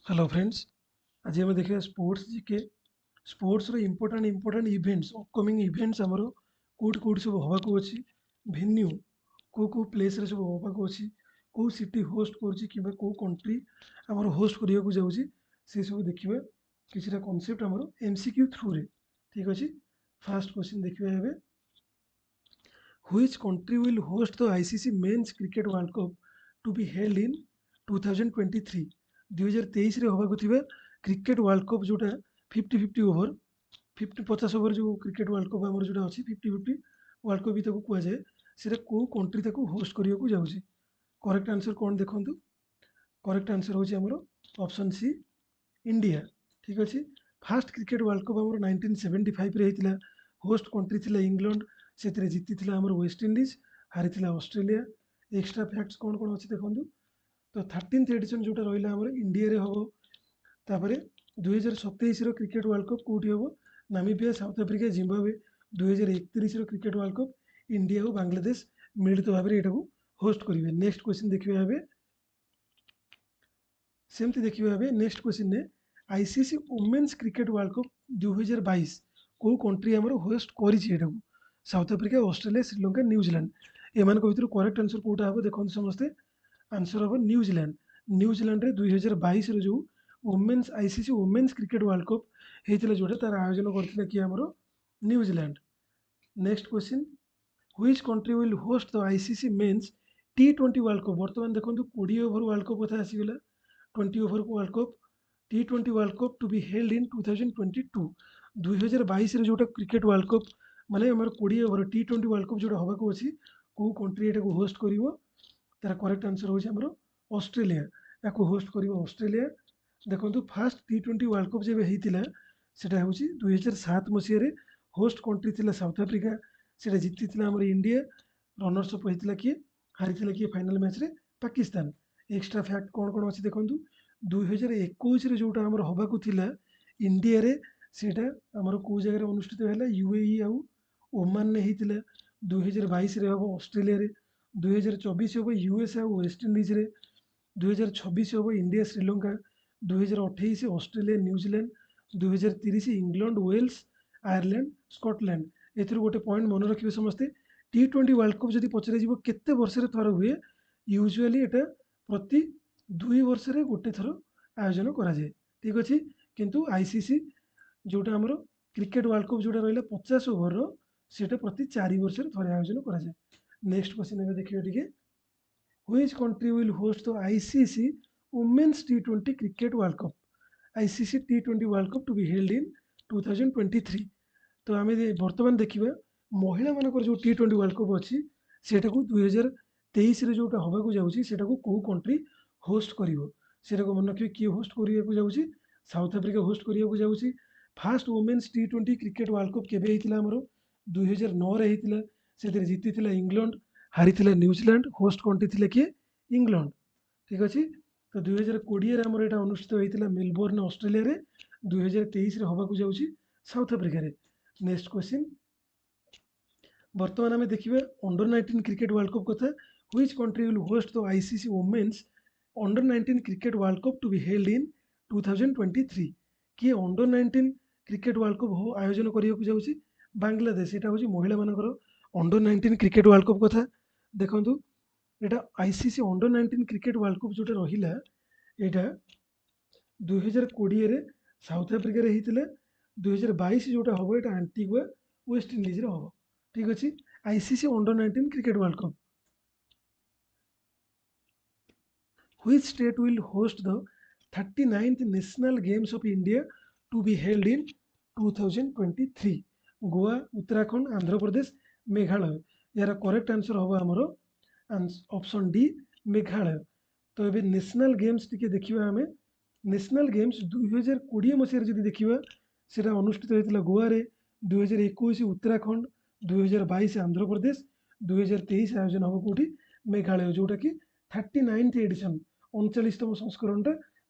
Hello friends. आज आम देखा sports GK sports important events upcoming events आमर कौट कौट सब होबाक अच्छी भेन्यू कौ प्लेस रे सब होबाक अच्छी कौ सिटी होस्ट कर कौ कंट्री आमर होस्ट करने को जाऊँगी से सब देखा किसी कनसेप्ट आमर एमसीक्यू थ्रू रे ठीक अच्छे। फास्ट क्वेश्चन देखिए एवं which country will host the ICC men's cricket world cup to be held in 2023 2023 रे होबाक थिबा क्रिकेट वर्ल्ड कप जोटा 50-50 ओवर 50 ओवर जो क्रिकेट वर्ल्ड कप आमर जोटा अच्छी 50-50 वर्ल्ड कप भी कह जाए से कौ कंट्री होस्ट करने को जाऊँगी। करेक्ट आंसर कौन देखो करेक्ट आंसर हूँ आमर ऑप्शन सी इंडिया ठीक अच्छे। फास्ट क्रिकेट वर्ल्ड कप आमर 1975 रे होता होस्ट कंट्री थिला इंग्लैंड से जीति आमर वेस्ट इंडीज हारी ऑस्ट्रेलिया। एक्स्ट्रा फैक्ट्स कौन कौन अच्छी देखो तो 13th एडिशन जोटा रहा आमर इंडिया रे हम तापर 2027 क्रिकेट वर्ल्ड कप कौटी हम Namibia south Africa Zimbabwe 2031 cricket world cup India और बांग्लादेश मिलित भाव में यहाँ होस्ट करेंगे। नेक्स्ट क्वेश्चन देखिए भाव सेमती देखिए भाव नेक्स्ट क्वेश्चन ने ICC women's cricket world cup 2022 कौ कंट्री आमर होस्ट कर South Africa Australia Sri Lanka New Zealand एम भर करेक्ट आंसर कौटा हम देखते समस्ते आंसर हम न्यूजीलैंड। न्यूजीलैंड रे 2022 जो women's ICC women's cricket world cup होता जोटा तार आयोजन करते कि आमर New Zealand. Next question which country will host the ICC men's T20 world cup बर्तमान देखो 20 ओवर वर्ल्ड कप कथा आसीगला 20 over world cup T20 world cup to be held in 2022 2022 जोटा क्रिकेट वर्ल्ड कप माने आमर 20 ओवर T20 वर्ल्ड कप जोटा होबाक अच्छी कौ कंट्री एटा होस्ट करिवो तार करेक्ट आंसर हूँ आमर ऑस्ट्रेलिया या होस्ट कर ऑस्ट्रेलिया। देखो फास्ट T20 वर्ल्ड कप जब होता सेटा हूँ 2007 मसीह होस्ट कंट्री थिला साउथ आफ्रिका से जीति आमर इंडिया रनर्स अप होता किए हारी किए फाइनल मैच रे पाकिस्तान। एक्स्ट्रा फैक्ट कौन कौन अच्छी देखो 2021 जोटा आमर होबाक थिला इंडिया रे सेटा आमर कौ जगह अनुष्ठित है यूएई आउ ओमान ने होता 2022 हम ऑस्ट्रेलिया रे 2024 हम यूएस आउ वेस्ट इंडीज रे 2026 हम India Sri Lanka 2028 Australia New Zealand 2030 England Wales Ireland Scotland. एथुर गोटे पॉइंट मन रखिए समस्ते T20 वर्ल्ड कप जब पचर केते वर्ष थर हुए यूजुअली एटा प्रति 2 वर्ष रे गोटे थर आयोजन करा जाए ठीक अच्छे। किंतु आईसीसी जोटा आमर क्रिकेट वर्ल्ड कप जोटा रहा 50 ओवर सेटा प्रति 4 वर्ष थे आयोजन करा जाए। नेक्स्ट क्वेश्चन देखिए T which country will host the ICC women's T20 cricket world cup ICC T20 world cup to be held in 2023 तो आम बर्तमान देखा महिला मानकर जो T20 वर्ल्ड कप अच्छी सेटा को 2023 जोटा होबाक जाऊँगी सेटा को कौ कंट्री होस्ट कर मन रखिए किए होस्ट करने जाऊँगी साउथ आफ्रिका होस्ट करने जाऊँगी। First women's T20 cricket world cup केबे होता आमर 2009 रे होता से जीति इंग्लैंड हारी न्यूजीलैंड होस्ट कंट्री थिले किए इंग्लैंड ठीक अच्छे। तो 2020 आमर यहाँ अनुष्ठित होता मेलबोर्न ऑस्ट्रेलिया रे 2023 होबाक जाऊँगी साउथ आफ्रिका रे। नेक्स्ट क्वेश्चन बर्तमान आम देखिए अंडर 19 क्रिकेट वर्ल्ड कप कथा which country will host the ICC women's under 19 cricket world cup to be held in 2023 किए अंडर 19 क्रिकेट वर्ल्ड कप हो आयोजन करने जाऊँगी बांग्लादेश। यहाँ हूँ महिला मानकर अंडर 19 क्रिकेट वर्ल्ड कप कथा देखु यहाँ ICC under 19 cricket world cup जोटा रहा यहाँ 2020 साउथ आफ्रिका होता 2022 जोटा हम यहाँ आंटिगुआ वेस्ट इंडीज हम ठीक अच्छे। ICC under 19 cricket world cup which state will host the 39th national games of India to be held in 2023 Goa Uttarakhand Andhra Pradesh Meghalaya. यार करेक्ट आंसर हम आमर ऑप्शन डी मेघालय। तो ये नेशनल गेम्स टी देखा आम नेशनल गेम्स 2020 मसीह जब देखा से अनुष्ठित होता गोवा रे 2021 उत्तराखंड 2022 आंध्र प्रदेश 2023 आयोजन हम कौटी मेघालय जोटा कि 39th एडिशन 39तम संस्करण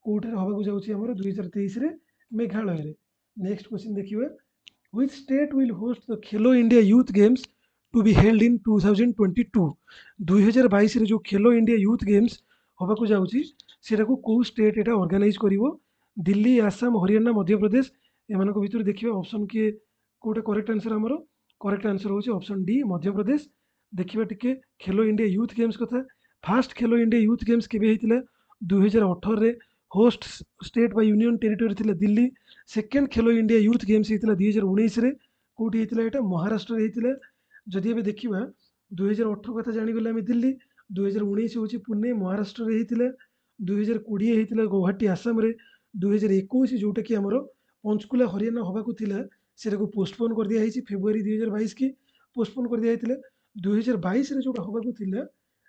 कौटे हवाक जाऊँगी 2023 मेघालय। नेक्स्ट क्वेश्चन देखिए which state will host the Khelo India youth games to be held in 2022 2022 जो खेलो इंडिया यूथ गेम्स हवाक जाऊँगी सेटा को कौ स्टेट एटा ऑर्गेनाइज करिवो दिल्ली आसाम हरियाणा मध्य प्रदेश एमानक भितर देखिए ऑप्शन किए कोटा करेक्ट आंसर हमरो करेक्ट आंसर होची ऑप्शन डी मध्य प्रदेश देखिबा टिके खेलो इंडिया यूथ गेम्स कथा फास्ट खेलो इंडिया यूथ गेम्स केबे हेतिला 2018 रे host state by union territory थिला दिल्ली सेकेंड खेलो इंडिया यूथ गेम्स हेतिला 2019 रे कोठी हेतिला एटा महाराष्ट्र रे हेतिला जदि एबे देखिबा 2018 कथा जानि गले आमे दिल्ली 2019 होची पुणे महाराष्ट्र रे हेतिला 2020 हेतिला गुवाहाटी आसाम रे 2021 जोटा कि हमरो पंचकुला हरियाणा हबाकू थिला सेटाको पोस्टपोन कर दिया हेछि फेब्रुआरी 2022 की पोस्टपोन कर दिया हेतिला 2022 रे जोटा हबाकू थिला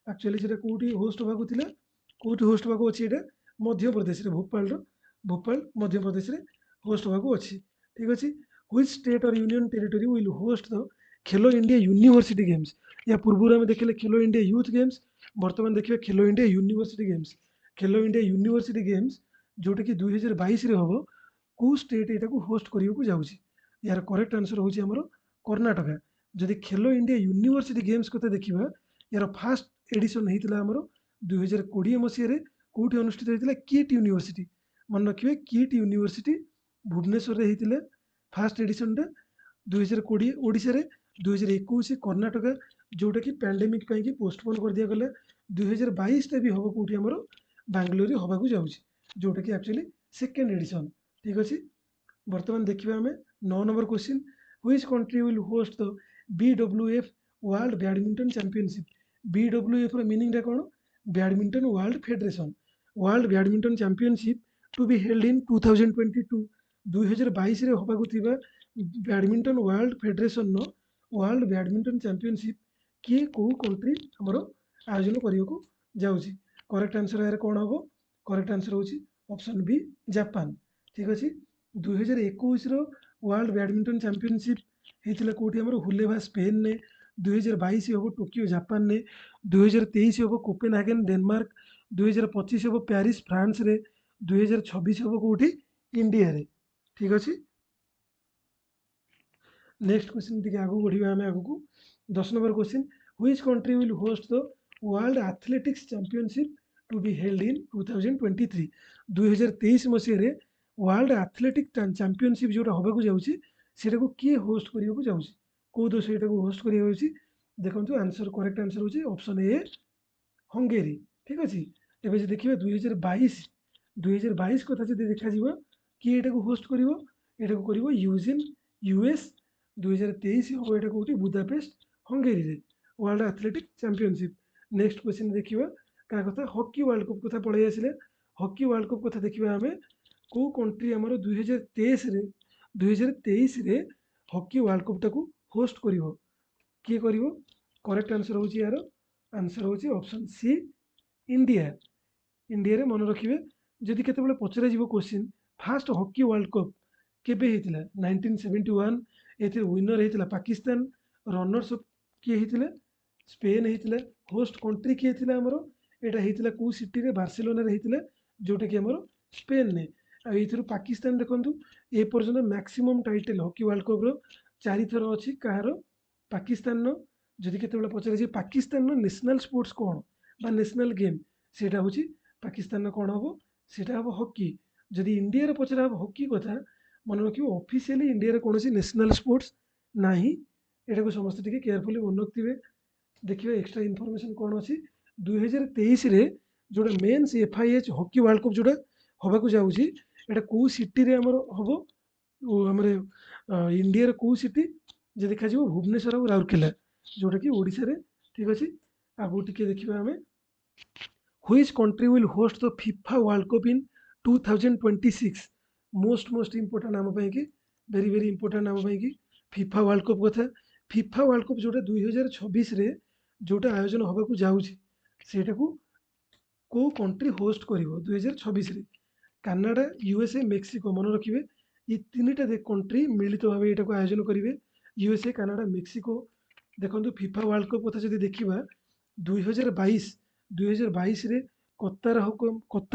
एक्चुअली सेटा कोठी होस्ट हबाकू थिला कोठी होस्ट हबाकू अछि एटा मध्य प्रदेश रे भोपाल मध्य प्रदेश रे होस्ट हबाकू अछि ठीक अछि व्हिच स्टेट और union territory will host the Khelo India university games या पूर्व में देखले खेलो इंडिया यूथ गेम्स वर्तमान देखिए खेलो इंडिया यूनिवर्सिटी गेम्स खेलो इंडिया यूनिवर्सिटी गेम्स जोटा कि 2022 रे हबो को स्टेट एटा को होस्ट करियो को जाउची यार करेक्ट आंसर होची हमरो कर्नाटक जदि खेलो इंडिया यूनिवर्सिटी गेम्स को देखिबा यार फास्ट एडिशन हेतिला हमरो 2020 मसिया रे कोठी अनुष्ठित हेतिला किट यूनिवर्सिटी मन रखिबे किट यूनिवर्सिटी भुवनेश्वर रे हेतिला फास्ट एडिशन टा 2020 ओडिसा रे 2021 कर्नाटक जोटा कि पैंडेमिक पई कि पोस्टपोन कर दिया गले 2022 टा भी हबो कोठी हमरो बांग्लोर हवा को जाउची जोटा कि एक्चुअली सेकेंड एडिशन ठीक अछि वर्तमान देखिबा हमें 9 number question which country will host the BWF world badminton championship BWF रो मीनिंग रा कोन badminton world badminton championship to be held in 2022 2022 रे होबा को थिबा बैडमिंटन वर्ल्ड फेडरेशन नो वर्ल्ड बैडमिंटन चैंपियनशिप किए को कंट्री हमरो आयोजन करियो को जाउची करेक्ट आंसर यार कोन हबो करेक्ट आंसर होची ऑप्शन बी जापान ठीक अछि 2021 रो वर्ल्ड बैडमिंटन चैंपियनशिप हेतिला कोठी हमरो हुलेवा स्पेन ने 2022 हबो टोक्यो जापान ने 2023 हबो कोपेनहेगन डेनमार्क 2025 हबो पेरिस फ्रांस रे 2026 हबो कोठी इंडिया रे ठीक अछि नेक्स्ट क्वेश्चन टिके आगु बढ़िबा हमें आगु को 10 number question which country will host the world athletics championship to be held in 2023 2023 मसिया रे वर्ल्ड एथलेटिक चैंपियनशिप जोटा होबा को जाउची सेटा को किए होस्ट करियो को जाउची को दो सेटा को होस्ट करियो होची देखंतु आंसर करेक्ट आंसर होची ऑप्शन ए हंगेरी ठीक अछि एबे जे देखिबा 2022 कथा जदि देखा जिवो कि एटा को होस्ट करिवो एटा को करिवो यूजिन यूएस 2023 हो एटा कोठी बुदापेस्ट हंगेरी रे world athletic championship next question देखिबा का कथा हॉकी वर्ल्ड कप कथा पळै आसिले हॉकी वर्ल्ड कप कथा देखिबा हमें को कंट्री हमरो 2023 रे हॉकी वर्ल्ड कप टाको होस्ट करिवो किए करिवो करेक्ट आंसर होची यार आंसर होची ऑप्शन सी इंडिया इंडिया रे मन रखिबे जदि केते बेले पचरा जीवो question fast hockey world cup केबे हेतिला 1971 एथे विनर हेतिला पाकिस्तान रनर्स अप किए हेतिला स्पेन हेतिला होस्ट कंट्री किए हेतिला हमरो एटा हेतिला को सिटी रे बार्सिलोना रे हेतिला जोटा कि हमरो स्पेन ने आ एथुर पाकिस्तान देखंतु ए पर्यंत maximum title hockey world cup रो 4 थर अछि कहारो पाकिस्तान नो जदि केते बेले पचरा जी पाकिस्तान नो नेशनल स्पोर्ट्स कोन बा नेशनल गेम सेटा होची पाकिस्तान नो कोन हबो सेटा हबो हॉकी जदि इंडिया रे पचरा हबो हॉकी कथा मन रखियो ऑफिशियली इंडिया रे कोनोसी नेशनल स्पोर्ट्स नाही एटा को समस्त टिके केयरफुली मन रखथिबे देखिबे एक्स्ट्रा इन्फॉर्मेशन कोन अछि 2023 रे जोडा men's FIH hockey world cup जोडा होबा को जाउची एटा को सिटी रे हमर हबो हमरे इंडिया रे को सिटी जे देखा जिवो भुवनेश्वर और राउरकेला जोटा कि ओडिसा रे ठीक अछि आगु टिके देखिबा हमें which country will host the FIFA world cup in 2026 most important आम पई कि वेरी इंपोर्टेंट आम पई कि फीफा वर्ल्ड कप कथा फीफा वर्ल्ड कप जोटा 2026 रे जोटा आयोजन होबा को जाउची सेटा को कंट्री होस्ट करिवो 2026 रे कनाडा यूएसए मेक्सिको मन रखिबे ये तीनटा दे कंट्री मिलित भाबे एटा को आयोजन करिवे यूएसए कनाडा मेक्सिको देखंतु फीफा वर्ल्ड कप कथा जदि देखिबा 2022 रे कतार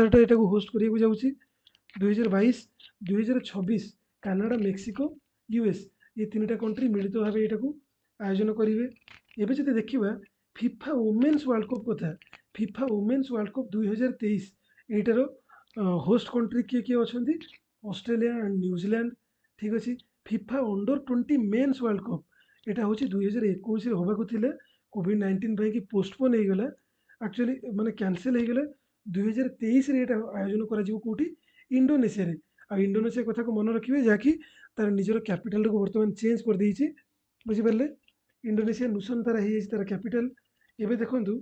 टा एटा को होस्ट करिया को जाउची 2022 2026 कनाडा मेक्सिको यूएस ये तीनटा कंट्री मिलित भाबे एटा को आयोजन करिवे एबे जदि देखिबा फीफा वुमेन्स वर्ल्ड कप कथा फीफा वुमेन्स वर्ल्ड कप 2023 ଏଇଟାର ହୋଷ୍ଟ କଣ୍ଟ୍ରି କିଏ କିଏ ଅଛନ୍ତି? Australia and New Zealand. ଠିକ୍ ଅଛି। FIFA under 20 men's world cup ଏଇଟା ହେଉଛି 2021ରେ ହେବାକୁ ଥିଲା, କୋଭିଡ-19 ପାଇଁକି ପୋଷ୍ଟପୋନ୍ ହେଇଗଲା। ଆକ୍ଚୁଆଲି ମାନେ କ୍ୟାନସେଲ୍ ହେଇଗଲା। 2023ରେ ଏଇଟା ଆୟୋଜନ କରାଯିବ କେଉଁଠି? ଇଣ୍ଡୋନେସିଆରେ। ଆଉ ଇଣ୍ଡୋନେସିଆ କଥାକୁ ମନେ ରଖିବେ, ଯାହାକି ତାର ନିଜର କ୍ୟାପିଟାଲକୁ ବର୍ତ୍ତମାନ ଚେଞ୍ଜ କରିଦେଇଛି। ବୁଝିପାରିଲେ? ଇଣ୍ଡୋନେସିଆ ନୁସନ୍ତାରା ହେଇଯାଇଛି ତାର କ୍ୟାପିଟାଲ। ଏବେ ଦେଖନ୍ତୁ,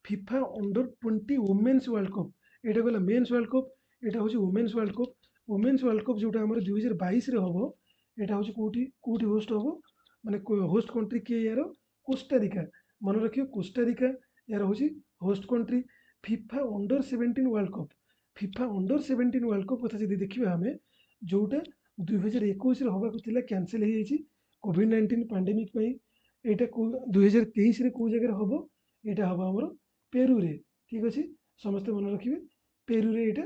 FIFA under 20 women's world cup ଏଇଟା ଗଲା ମେନ୍ସ ୱାର୍ଲଡ କପ୍, ଏଇଟା ହେଉଛି women's world cup. Women's world cup ଯେଉଁଟା ଆମର 2022ରେ ହେବ, ଏଇଟା ହେଉଛି କେଉଁଠି କେଉଁଠି ହୋଷ୍ଟ ହେବ? ମାନେ ହୋଷ୍ଟ କଣ୍ଟ୍ରି କିଏ ୟାର? କୋଷ୍ଟାରିକା। ମନେ ରଖିବ, କୋଷ୍ଟାରିକା ୟାର ହେଉଛି host country. FIFA under 17 world cup, FIFA under 17 world cup କଥା ଯଦି ଦେଖିବା ଆମେ, ଯେଉଁଟା 2021ରେ ହେବାକୁ ଥିଲା, କ୍ୟାନସେଲ୍ ହେଇଯାଇଛି କୋଭିଡ-19 ପାଣ୍ଡେମିକ୍ ପାଇଁ। ଏଇଟା 2023ରେ କେଉଁ ଜାଗାରେ ହେବ? ଏଇଟା ହେବ ଆମର ପେରୁରେ। ଠିକ୍ ଅଛି, ସମସ୍ତେ ମନେ ରଖିବେ, ପେରୁରେ ଏଇଟା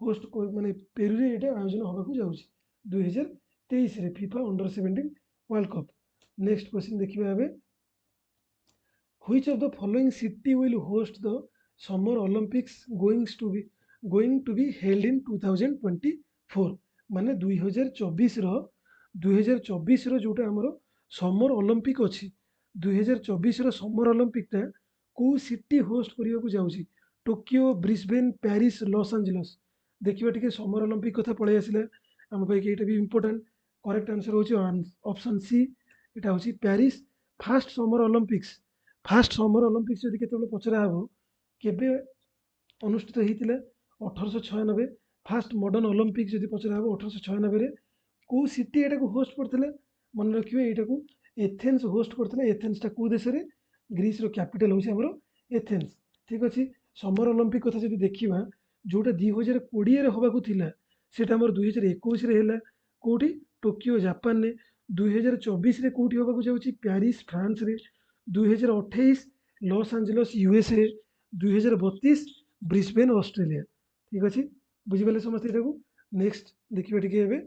ହୋଷ୍ଟ ମାନେ ପେରୁରେ ଏଇଟା ଆୟୋଜନ ହେବାକୁ ଯାଉଛି 2023ରେ FIFA under 17 world cup. Next question ଦେଖିବା ଏବେ, Which of the following city will host the Summer Olympics going to be held in 2024? ମାନେ 2024ର ଯେଉଁଟା ଆମର ସମର ଅଲମ୍ପିକ୍ ଅଛି, 2024ର ସମର ଅଲମ୍ପିକଟା କେଉଁ ସିଟି ହୋଷ୍ଟ କରିବାକୁ ଯାଉଛି? Tokyo, Brisbane, Paris, Los Angeles. ଦେଖିବା ଟିକେ, ସମର ଅଲମ୍ପିକ୍ କଥା ପଳେଇ ଆସିଲା ଆମ ପାଇଁ, ଏଇଟା ବି ଇମ୍ପୋର୍ଟାଣ୍ଟ। କରେକ୍ଟ ଆନ୍ସର ହେଉଛି ଅପସନ୍ ସି, ଏଇଟା ହେଉଛି ପ୍ୟାରିସ୍। ଫାଷ୍ଟ ସମର ଅଲମ୍ପିକ୍ସ ଯଦି କେତେବେଳେ ପଚରା ହେବ, କେବେ ଅନୁଷ୍ଠିତ ହେଇଥିଲା? 1896। ଫାଷ୍ଟ ମଡର୍ଣ୍ଣ ଅଲମ୍ପିକ୍ସ ଯଦି ପଚରା ହେବ 1896ରେ, କେଉଁ ସିଟି ଏଟାକୁ ହୋଷ୍ଟ କରିଥିଲା? ମନେ ରଖିବେ, ଏଇଟାକୁ ଏଥେନ୍ସ ହୋଷ୍ଟ କରିଥିଲା। ଏଥେନ୍ସଟା କେଉଁ ଦେଶରେ? ଗ୍ରୀସର କ୍ୟାପିଟାଲ ହେଉଛି ଆମର ଏଥେନ୍ସ। ଠିକ୍ ଅଛି। ସମର ଅଲମ୍ପିକ୍ କଥା ଯଦି ଦେଖିବା, ଯେଉଁଟା 2020ରେ ହେବାକୁ ଥିଲା, ସେଇଟା ଆମର 2021ରେ ହେଲା। କେଉଁଠି? ଟୋକିଓ, ଜାପାନରେ। 2024ରେ କେଉଁଠି ହେବାକୁ ଯାଉଛି? ପ୍ୟାରିସ୍, ଫ୍ରାନ୍ସରେ। 2028 Los Angeles, USA. 2032 Brisbane, Australia. ଠିକ୍ ଅଛି, ବୁଝିପାରିଲେ ସମସ୍ତେ ଏଇଟାକୁ? ନେକ୍ସଟ ଦେଖିବା ଟିକେ ଏବେ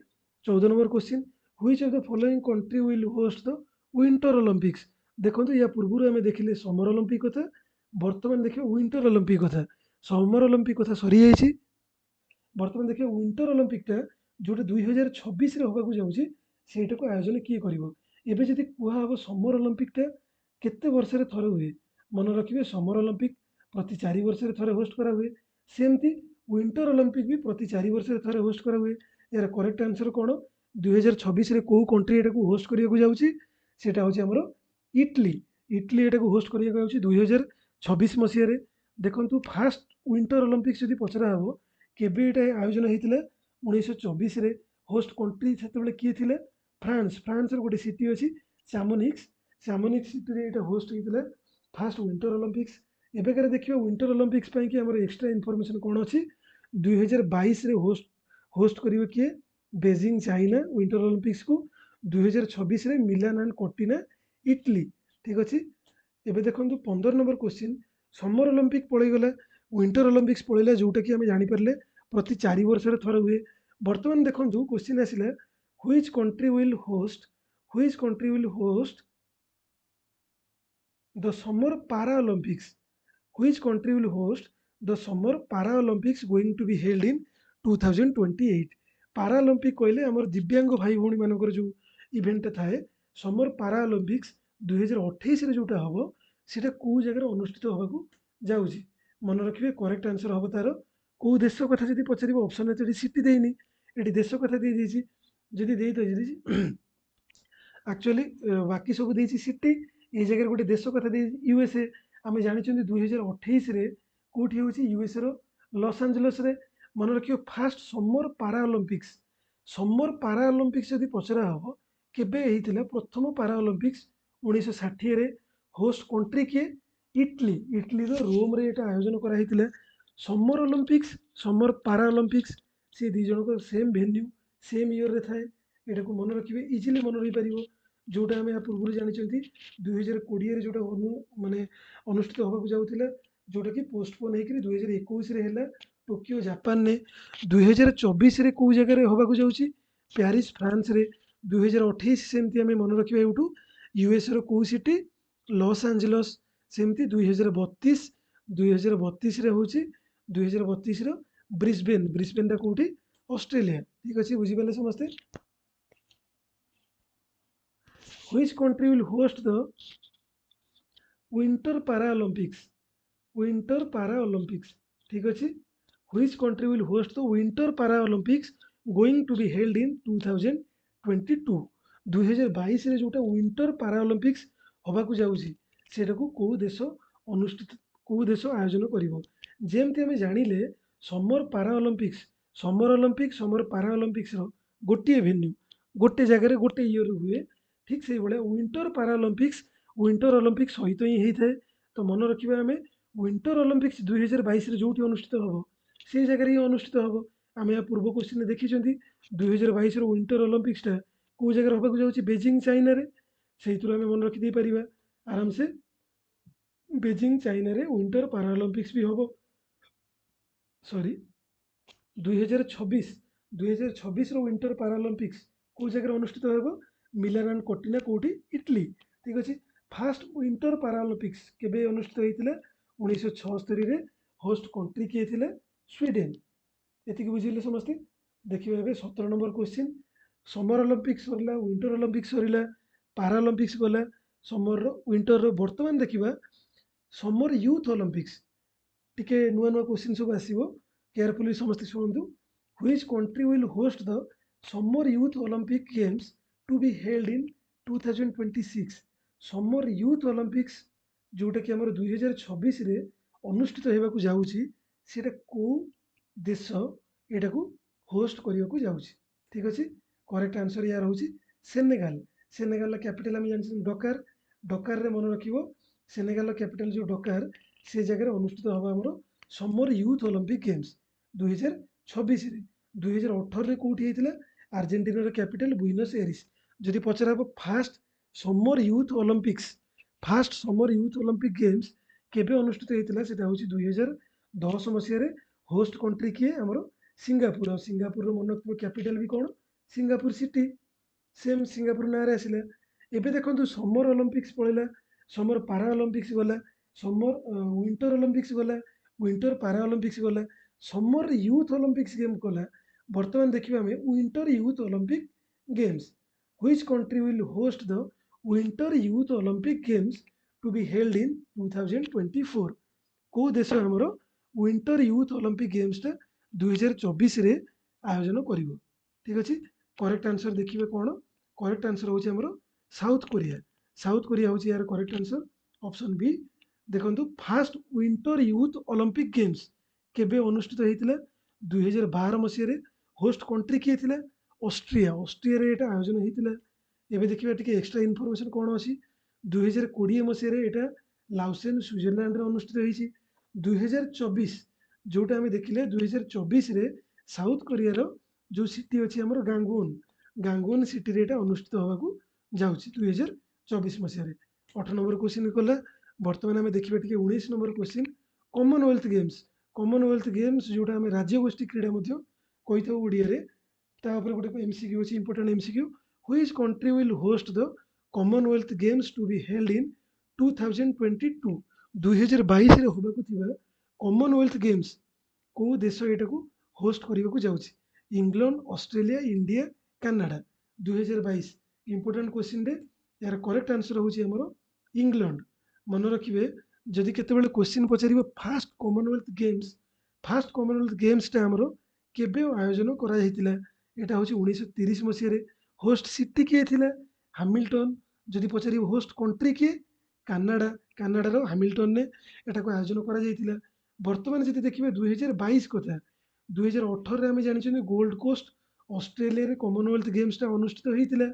14 number question, Which of the following country will host the Winter Olympics? ଦେଖନ୍ତୁ, ୟା ପୂର୍ବରୁ ଆମେ ଦେଖିଲେ ସମର ଅଲମ୍ପିକ୍ କଥା, ବର୍ତ୍ତମାନ ଦେଖିବା ୱିଣ୍ଟର ଅଲମ୍ପିକ୍ କଥା। ସମର ଅଲମ୍ପିକ୍ କଥା ସରିଯାଇଛି, ବର୍ତ୍ତମାନ ଦେଖିବା ୱିଣ୍ଟର ଅଲମ୍ପିକଟା ଯେଉଁଟା 2026ରେ ହେବାକୁ ଯାଉଛି, ସେଇଟାକୁ ଆୟୋଜନ କିଏ କରିବ? ଏବେ ଯଦି କୁହାହେବ ସମର ଅଲମ୍ପିକଟା କେତେ ବର୍ଷରେ ଥରେ ହୁଏ? ମନେ ରଖିବେ, ସମର ଅଲମ୍ପିକ ପ୍ରତି 4 ବର୍ଷରେ ଥରେ ହୋଷ୍ଟ କରାହୁଏ। ସେମିତି ୱିଣ୍ଟର ଅଲମ୍ପିକ ବି ପ୍ରତି 4 ବର୍ଷରେ ଥରେ ହୋଷ୍ଟ କରାହୁଏ। ଏହାର କରେକ୍ଟ ଆନ୍ସର କ'ଣ? 2026ରେ କେଉଁ କଣ୍ଟ୍ରି ଏଟାକୁ ହୋଷ୍ଟ କରିବାକୁ ଯାଉଛି? ସେଇଟା ହେଉଛି ଆମର ଇଟଲି। ଇଟଲି ଏଟାକୁ ହୋଷ୍ଟ କରିବାକୁ ଯାଉଛି 2026 ମସିହାରେ। ଦେଖନ୍ତୁ, ଫାଷ୍ଟ ୱିଣ୍ଟର ଅଲମ୍ପିକ୍ସ ଯଦି ପଚରା ହେବ, କେବେ ଏଇଟା ଆୟୋଜନ ହେଇଥିଲା? 1924ରେ। ହୋଷ୍ଟ କଣ୍ଟ୍ରି ସେତେବେଳେ କିଏ ଥିଲେ? ଫ୍ରାନ୍ସର ଗୋଟେ ସିଟି ଅଛି ଚାମୋନିକ୍ସ ସିଟିରେ ଏଇଟା ହୋଷ୍ଟ ହେଇଥିଲା ଫାଷ୍ଟ ୱିଣ୍ଟର ଅଲମ୍ପିକ୍ସ। ଏବେକାର ଦେଖିବା ୱିଣ୍ଟର ଅଲମ୍ପିକ୍ସ ପାଇଁକି ଆମର ଏକ୍ସଟ୍ରା ଇନଫର୍ମେସନ୍ କ'ଣ ଅଛି? 2022ରେ ହୋଷ୍ଟ କରିବ କିଏ? ବେଜିଂ, ଚାଇନା ୱିଣ୍ଟର ଅଲମ୍ପିକ୍ସକୁ। 2026ରେ ମିଲାନ ଆଣ୍ଡ କର୍ଟିନା, ଇଟଲି। ଠିକ୍ ଅଛି। ଏବେ ଦେଖନ୍ତୁ 15 ନମ୍ବର କ୍ୱେଶ୍ଚିନ୍, ସମର ଅଲମ୍ପିକ୍ ପଳେଇଗଲା, ୱିଣ୍ଟର ଅଲମ୍ପିକ୍ସ ପଳେଇଲା, ଯେଉଁଟାକି ଆମେ ଜାଣିପାରିଲେ ପ୍ରତି 4 ବର୍ଷରେ ଥରେ ହୁଏ। ବର୍ତ୍ତମାନ ଦେଖନ୍ତୁ କ୍ୱେଶ୍ଚିନ୍ ଆସିଲା, Which country will host the Summer Paralympics? Which country will host the Summer Paralympics going to be held in 2028? Paralympic କହିଲେ ଆମର ଦିବ୍ୟାଙ୍ଗ ଭାଇ ଭଉଣୀମାନଙ୍କର ଯେଉଁ ଇଭେଣ୍ଟଟା ଥାଏ, ସମର ପାରାଅଲମ୍ପିକ୍ସ 2028ରେ ଯେଉଁଟା ହେବ, ସେଇଟା କେଉଁ ଜାଗାରେ ଅନୁଷ୍ଠିତ ହେବାକୁ ଯାଉଛି? ମନେ ରଖିବେ, କରେକ୍ଟ ଆନ୍ସର ହେବ ତାର କେଉଁ ଦେଶ କଥା ଯଦି ପଚାରିବ, ଅପସନ୍ ଏଠି ସିଟି ଦେଇନି, ଏଠି ଦେଶ କଥା ଦେଇଦେଇଛି। ଯଦି ଦେଇଦେଇଛି ଆକ୍ଚୁଆଲି ବାକି ସବୁ ଦେଇଛି ସିଟି, এই ଜାଗାରେ ଗୋଟେ ଦେଶ କଥା ଦେଇଛି ୟୁଏସ୍ଏ। ଆମେ ଜାଣିଛନ୍ତି 2028ରେ କେଉଁଠି ହେଉଛି? ୟୁଏସ୍ଏର ଲସ୍ ଆଞ୍ଜେଲସ୍ରେ। ମନେ ରଖିବ, ଫାଷ୍ଟ ସମର ପାରାଅଲମ୍ପିକ୍ସ ଯଦି ପଚରା ହେବ, କେବେ ହେଇଥିଲା ପ୍ରଥମ ପାରାଅଲମ୍ପିକ୍ସ? 1960ରେ। ହୋଷ୍ଟ କଣ୍ଟ୍ରି କିଏ? ଇଟଲିର ରୋମରେ ଏଇଟା ଆୟୋଜନ କରାହେଇଥିଲା। ସମର ଅଲମ୍ପିକ୍ସ, ସମର ପାରାଅଲମ୍ପିକ୍ସ, ସେ ଦୁଇ ଜଣଙ୍କ ସେମ୍ ଭେନ୍ୟୁ, ସେମ୍ ଇୟର୍ରେ ଥାଏ। ଏଟାକୁ ମନେ ରଖିବେ, ଇଜିଲି ମନେ ରହିପାରିବ। ଯେଉଁଟା ଆମେ ୟା ପୂର୍ବରୁ ଜାଣିଛନ୍ତି 2020ରେ ଯେଉଁଟା ଅନୁଷ୍ଠିତ ହେବାକୁ ଯାଉଥିଲା, ଯେଉଁଟାକି ପୋଷ୍ଟପୋନ୍ ହେଇକରି 2021ରେ ହେଲା ଟୋକିଓ, ଜାପାନରେ। 2024ରେ କେଉଁ ଜାଗାରେ ହେବାକୁ ଯାଉଛି? ପ୍ୟାରିସ୍, ଫ୍ରାନ୍ସରେ। 2028 ସେମିତି ଆମେ ମନେ ରଖିବା, ଏଇଠୁ ୟୁଏସ୍ଏର କେଉଁ ସିଟି? Los Angeles. ସେମିତି 2032ରେ ହେଉଛି 2032ର ब्रिस्बेन ब्रिस्बेन कौटी ऑस्ट्रेलिया ठीक अच्छे बुझीपारे समस्ते which country will host the winter पारा ओलंपिक्स ठीक अच्छे which country will host the winter पारा Olympics going to be held in 2022 2022 रे जोटा विंटर पारा ओलंपिक्स होबाकू जाउची सेटाकू को देश अनुष्ठित को देश आयोजन करिवो जेमति हमें जानिले समर ओलंपिक्स समर पारा ओलंपिक्स रो गोटे भेन्यू गोटे जगह गोटे इयर हुए ठीक से भाया विंटर ओलंपिक्स सहित ही होता है तो मन रखा आम विंटर ओलंपिक्स 2022 जो अनुष्ठित हम से जगह ही अनुष्ठित हम आम या पूर्व क्वेश्चन देखी 2022 विंटर ओलंपिक्सटा कौ जगह होगा जाऊँगी बेजिंग चाइना से मन रखिदे पार आराम से बेजिंग चाइना विंटर पारा ओलंपिक्स भी हम सॉरी 2026 विंटर पारा ओलंपिक्स कौ जगह अनुष्ठित हो मिलान एंड कोर्टिना कौटी इटली ठीक अच्छे फास्ट विंटर पारा ओलंपिक्स केबे अनुष्ठित होता 1976 होस्ट कंट्री किए थे स्वीडेन ये बुझे समस्ते देखिए ए 17 नंबर क्वेश्चन समर ओलंपिक्स सरला विंटर ओलंपिक्स सरला पारा ओलंपिक्स गला समर विंटर बर्तमान देखा समर यूथ ओलंपिक्स टिके नुआ नुआ क्वेश्चन सब आसो केयरफुली समस्ते शुणु which country will host the summer youth Olympic games to be held in 2026 summer youth Olympics जोटा कि आमर 2026 रे अनुष्ठित होगा जाऊँगी सेटा को देश यहाँ को होस्ट करने को जाऊँगी ठीक अच्छे करेक्ट आंसर यार हूँ सेनेगाल सेनेगाल कैपिटल आम जान डकार डकार रे मन रखिबो सेनेगाल कैपिटल जो डकार से जगह अनुष्ठित हम आमर समर यूथ ओलंपिक गेम्स 2026 रे 2018 कौटी होता आर्जेंटीना कैपिटल बुइनस एरिस जदि पचरा हम fast summer youth Olympic games केबे अनुष्ठित होता है 2010 मसीह होस्ट कंट्री किए आमर सिंगापुर सिंगापुर मन रखिए कैपिटल भी कौन सिंगापुर सिटी सेम सिंगापुर ना आसला एबे देखो समर ओलंपिक्स पड़ेगा समर पारा ओलंपिक्स गला समर विंटर ओलंपिक्स गला विंटर पारा ओलंपिक्स गला समर यूथ ओलंपिक्स गेम गला बर्तमान देखिए आम winter youth Olympic games which country will host the winter youth Olympic games to be held in 2024 को देश आमर विंटर यूथ ओलंपिक गेम्सटा 2024 रे आयोजन करिवो ठीक अच्छे करेक्ट आंसर देखिए कौन करेक्ट आंसर हूँ आमर साउथ कोरिया हूँ यार करेक्ट आंसर ऑप्शन बी देखो fast winter youth Olympic games केबे अनुष्ठित होता 2012 मसीह होस्ट कंट्री किए थे ऑस्ट्रिया ऑस्ट्रिया रे एटा आयोजन होता एबे देखिए टिके एक्स्ट्रा इनफॉरमेशन कौन अच्छी 2020 मसीह एटा लाउसेन स्विट्जरलैंड अनुष्ठित होती 2024 जोटा आम देखिले 2024 रे साउथ कोरियार जो सिटी अच्छी आमर गांगुन सिटी रे एटा अनुष्ठित होगा जाऊँगी 2024 मसीह 8 नंबर क्वेश्चन कला बर्तमान आम देखा टे 19 नंबर क्वेश्चन कॉमनवेल्थ गेम्स जोटा आम राज्यगोष्ठी क्रीड़ा कही था ओडिया गोटे एमसीक्यू अच्छी important MCQ which country will host the Commonwealth Games to be held in 2022 2022 होगा कॉमनवेल्थ गेम्स को देश यहाँ को होस्ट करने को जाऊँगी England Australia India Canada 2022 important question रे यार करेक्ट आंसर हूँ आमर इंग्लैंड मन रखिए जदि केतेबेले क्वेश्चन पचार फास्ट कॉमनवेल्थ गेम्सटा आमर केबे आयोजन करा जायतिला एटा हूँ 1930 मसीह होस्ट सिटी किए थिला हामिल्टन जदि पचार होस्ट कंट्री किए कानाडार हामिल्टन ने एटा को आयोजन करा जायतिला बर्तमान जदि देखिए 2022 कथा 2018 आम जानी गोल्ड कोस्ट ऑस्ट्रेलिया कॉमनवेल्थ गेम्सटा अनुष्ठित होता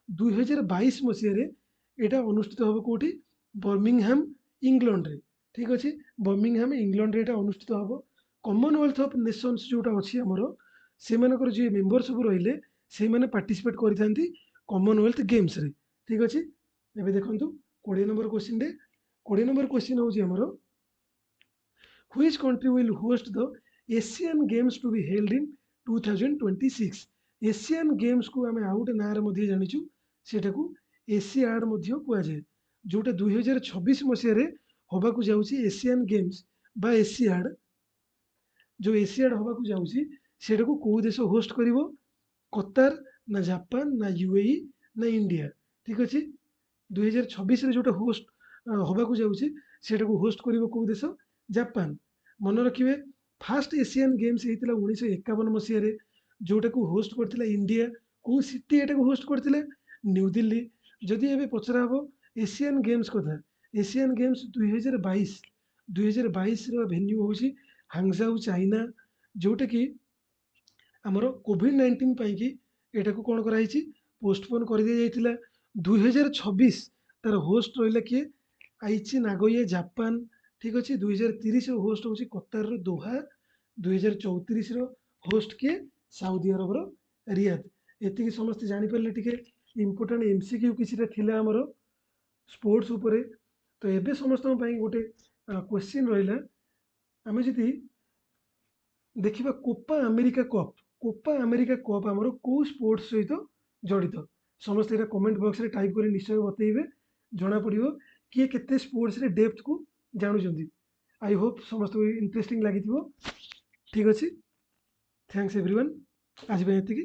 2022 मसीह यहाँ अनुष्ठित हम कौटी बर्मिंगहाम इंग्लैंड रे ठीक अच्छे बर्मिंगहाम इंग्लैंड रे अनुष्ठित हम कॉमनवेल्थ ऑफ नेशंस जोटा अच्छी आमर से जी मेंबर सब रहिले से मैंने पार्टिसिपेट करते कॉमनवेल्थ गेम्स रे ठीक अच्छे एबे देखो 20 नंबर क्वेश्चन हूँ आमर which country will host the Asian games to be held in 2026 Asian games को आम आउ गोटे ना जाचु सेटा को एशियाड कहुए जोटा 2026 मसीह होगा जाऊँगी एशियन गेम्स बा एशियाड जो एशियाड होबाकू जाउची सेटा को कोउ देश होस्ट करिवो कतार ना जापान ना यूएई ना इंडिया ठीक अच्छे 2026 रे जोटा होस्ट होबाकू जाउची सेटा को होस्ट करिवो कोउ देश जापान मन रखिबे फास्ट एशियन गेम्स हेतिला 1951 मसिया रे जोटा को होस्ट करथिला इंडिया को सिटी एटा को होस्ट करथिले न्यू दिल्ली जदि एबे पचरा हबो एशियन गेम्स कथा एशियन गेम्स 2022 रो वेन्यू होची हांगझाऊ चाइना जोटा कि आमर कोविड-19 पाई कि एटा को कोन करा हिची पोस्टपोन कर दिया जाइतिला 2026 तार होस्ट रहिला कि आइची नागोया जापान ठीक अछि 2030 रो होस्ट होची कतार रो दोहा 2034 रो होस्ट के सऊदी अरब रो रियाद एति कि समस्त जानि परले टिके इम्पोर्टेंट एमसीक्यू किछिटा थिला हमर स्पोर्ट्स उपरे तो एबे समस्त पई गोटे क्वेश्चन रहिला आमे जति देखिबा कोपा अमेरिका कप आमर को स्पोर्ट्स सहित जड़ित समस्त एटा कमेंट बॉक्स रे टाइप कर निश्चय बतइबे जना पड़िबो किए केते स्पोर्ट्स रे डेप्थ को जानुचंती आई होप समस्त इंटरेस्टिंग लागिथिबो ठीक अछि थैंक्स एवरीवन आज पे एतिकी